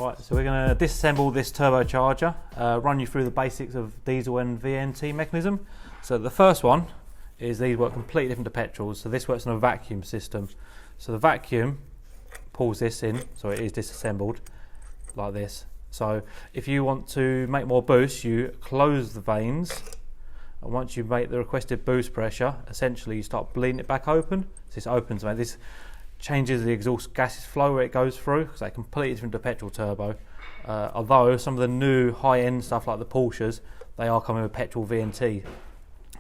Right, so we're going to disassemble this turbocharger, run you through the basics of diesel and VNT mechanism. So the first one is these work completely different to petrols. So this works on a vacuum system. So the vacuum pulls this in, so it is disassembled like this. So if you want to make more boost, you close the vanes, and once you make the requested boost pressure, essentially you start bleeding it back open. So this opens, mate. This changes the exhaust gases flow where it goes through, because they're completely different to petrol turbo. Although some of the new high-end stuff like the Porsches, they are coming with petrol VNT.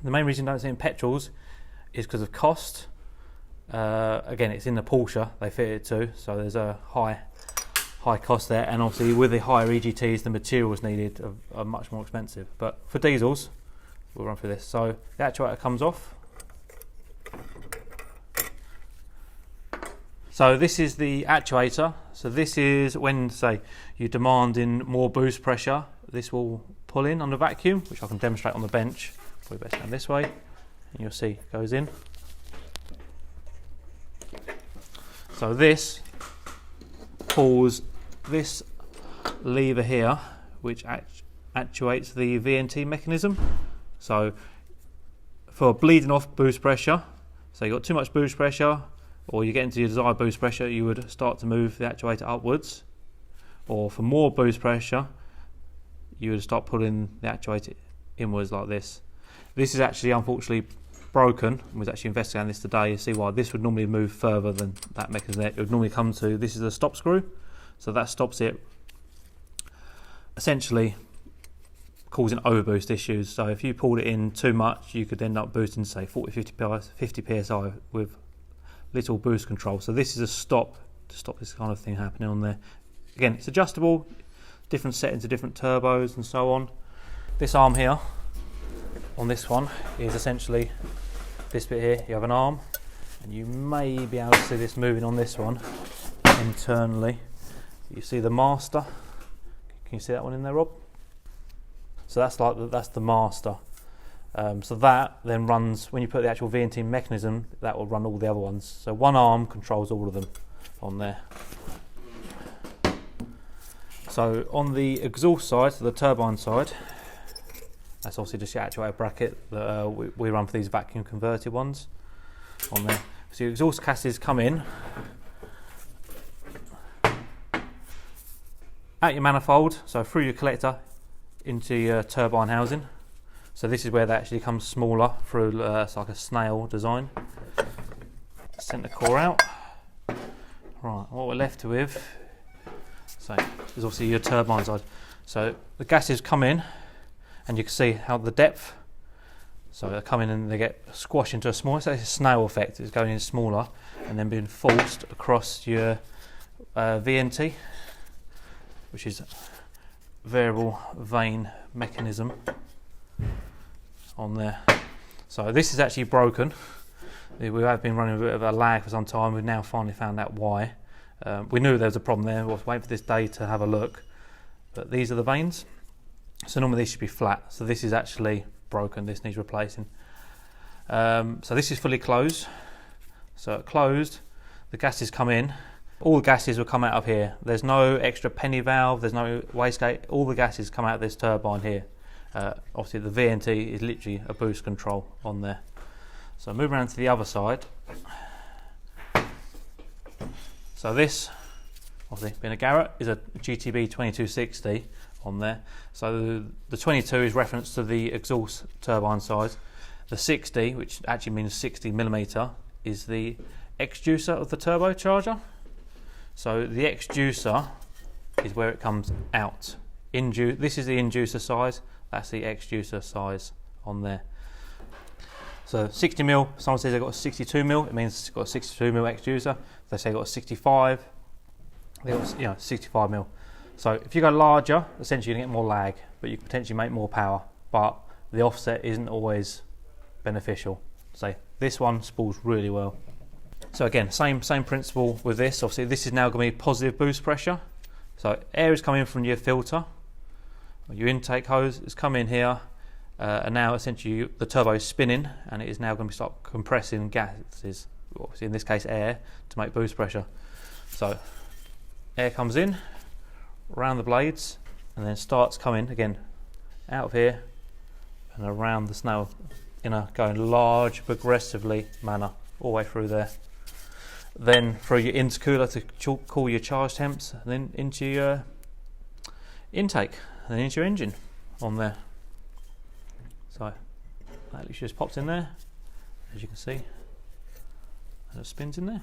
The main reason you don't see it in petrols is because of cost. Again, it's in the Porsche they fit it to, so there's a high cost there, and obviously with the higher EGTs the materials needed are much more expensive. But for diesels, we'll run through this. So the actuator comes off. So this is the actuator. So this is when, say, you're demanding more boost pressure, this will pull in on the vacuum, which I can demonstrate on the bench. Probably best stand this way, and you'll see it goes in. So this pulls this lever here, which actuates the VNT mechanism. So for bleeding off boost pressure, so you've got too much boost pressure, or you get into your desired boost pressure, you would start to move the actuator upwards. Or for more boost pressure, you would start pulling the actuator inwards like this. This is actually unfortunately broken. I was actually investigating this today. You see why this would normally move further than that mechanism. It would normally come to, this is a stop screw, so that stops it, essentially causing overboost issues. So if you pulled it in too much, you could end up boosting, say, 50 psi with little boost control. So this is a stop to stop this kind of thing happening on there. Again, it's adjustable, different settings of different turbos and so on. This arm here on this one is essentially this bit here. You have an arm, and you may be able to see this moving on this one internally. You see the master. Can you see that one in there, Rob? So that's the master. So that then runs, when you put the actual VNT mechanism, that will run all the other ones. So one arm controls all of them on there. So on the exhaust side, so the turbine side, that's obviously just your actuator bracket that we run for these vacuum converted ones on there. So your exhaust gases come in out your manifold, so through your collector into your turbine housing. So this is where they actually come smaller through, it's like a snail design. Centre core out. Right, what we're left with, so there's obviously your turbine side. So the gases come in, and you can see how the depth, so they come in and they get squashed into a smaller, so it's a snail effect, it's going in smaller and then being forced across your VNT, which is variable vane mechanism on there. So this is actually broken. We have been running a bit of a lag for some time. We've now finally found out why. We knew there was a problem there. We was waiting for this day to have a look. But these are the vanes. So normally these should be flat. So this is actually broken. This needs replacing. So this is fully closed. So closed, the gases come in. All the gases will come out of here. There's no extra penny valve. There's no wastegate. All the gases come out of this turbine here. Obviously the VNT is literally a boost control on there. So move around to the other side. So this, obviously being a Garrett, is a GTB 2260 on there. So the 22 is reference to the exhaust turbine size. The 60, which actually means 60mm, is the exducer of the turbocharger. So the exducer is where it comes out. This is the inducer size. That's the exducer size on there. So 60mm, someone says they've got a 62mm, it means it's got a 62mm exducer. If they say they've got a 65, they've got 65mm. So if you go larger, essentially you're going to get more lag, but you can potentially make more power, but the offset isn't always beneficial. So this one spools really well. So again, same principle with this. Obviously this is now going to be positive boost pressure. So air is coming from your filter, your intake hose is coming here, and now essentially the turbo is spinning, and it is now going to start compressing gases, obviously in this case air, to make boost pressure. So air comes in, around the blades, and then starts coming again out of here and around the snail in a going large progressively manner all the way through there. Then through your intercooler to cool your charge temps, and then into your intake, and then into your engine on there. So that literally just pops in there, as you can see, and it spins in there.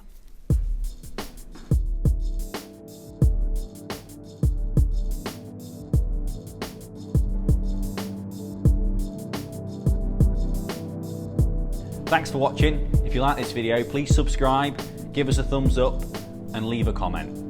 Thanks for watching. If you like this video, please subscribe, give us a thumbs up and leave a comment.